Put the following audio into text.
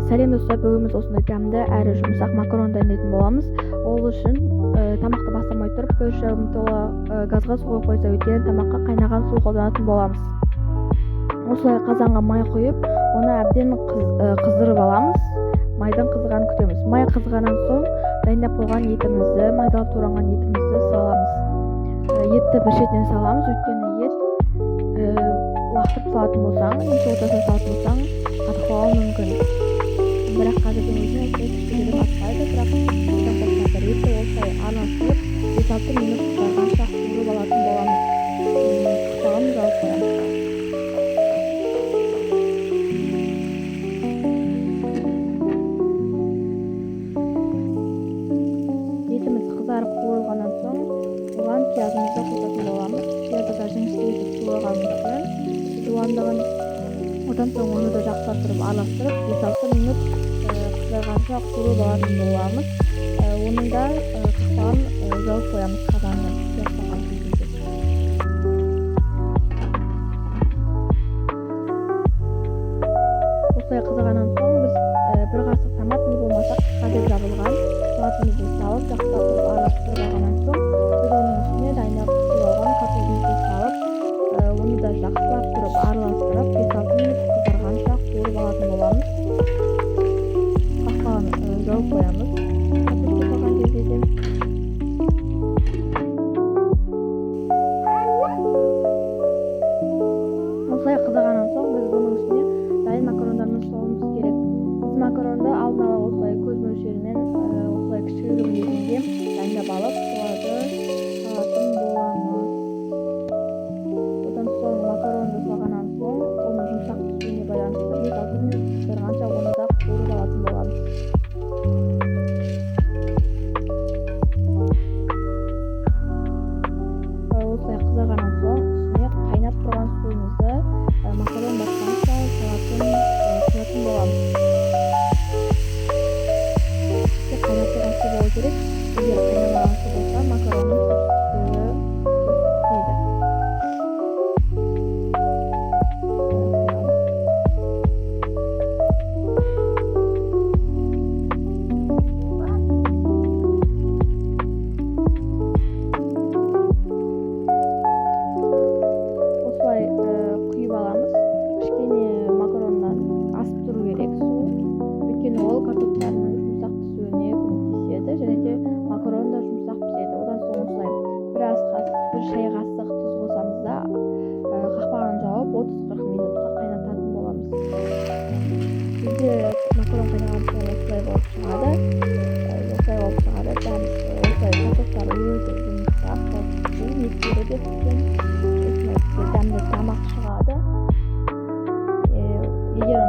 Сәлем достар, бүгін біз осындай дәмді әрі жұмсақ макарон дайындайтын боламыз. Ол үшін тамақты бастамай тұрып, 1,5 толы газға су қойса өйткені тамаққа қайнаған су қолданатын боламыз. Осылай қазанға май құйып, оны әбден қыздырып аламыз. Майдан қызғанын күтеміз. Май қызғаннан соң дайындап қойған етімізді, майдалап туранған етімізді саламыз. Етті бір шетінен саламыз, өйткені ет лақтырып салатын болсаң, немесе ортасына салатын болсаң, қатып қалуы мүмкін. Бірақ қазірдің өзіне кішкене қатпайды, бірақ одан қосқанда етті осылай араластырып 5-6 минут қызарғанша қуырып алатын боламыз. Қақпағын жауып қоямыз. Етіміз қызарып қуырылғаннан соң оған пиязымызды қосатын боламыз. Пиязды да жіңішке етіп туырғанымыз үшін жуандығын, одан соң оны да жақсылап тұрып араластырып 5-6 минут қызарғанша қуырып алатын боламыз. Оның да қақпағын жауып қоямыз қазанның пияздаған кезінде. Осылай қызарғаннан соң біз бір қасық томат, не болмаса қысқа деп жабылған томатымызды салып, жақсылап тұрып араластырып алғаннан соң біз оның үстіне дайындап пісіріп алған картофелімізді салып, оны да жақсылап тұрып араластырып 5-6 минут қызарғанша қуырып алатын боламыз. Қақпағын жауып қоямыз. Картофель салған кезде де осылай қызарғаннан соң біз бұның үстіне дайын макарондарымызды салуымыз керек. Біз макаронды алдын ала осылай көз мөлшерімен осылай кішігірім кезінде дайындап алып, соларды салатын боламыз. Одан соң макаронды салғаннан соң оның жұмсақ пісуіне байланысты 5-6 минут қызарғанша оны да қуырып алатын боламыз. Осылай қызарғаннан соң үстіне қайнап тұрған суымызды макарон басқанша құятын боламыз. Қайнап тұрған су болу керек. Егер қайнамаған су болса, макаронның түстігі түспейді. Осылай құйып аламыз. Кішкене макароннан асып тұру керек су. Өйткені ол картоптардың жұмсақ пісуіне көмектеседі, және де макарон да жұмсақ піседі. Одан соң осылай бір шай қасық тұз қосамыз да қақпағын жауып 30-40 минутқа қайнататын боламыз. Бізде макарон қайнаған соң осылай болып шығады. Осылай картоптар өте жұмсақ, еттері де піскен. Дәмді тамақ шығады. Егер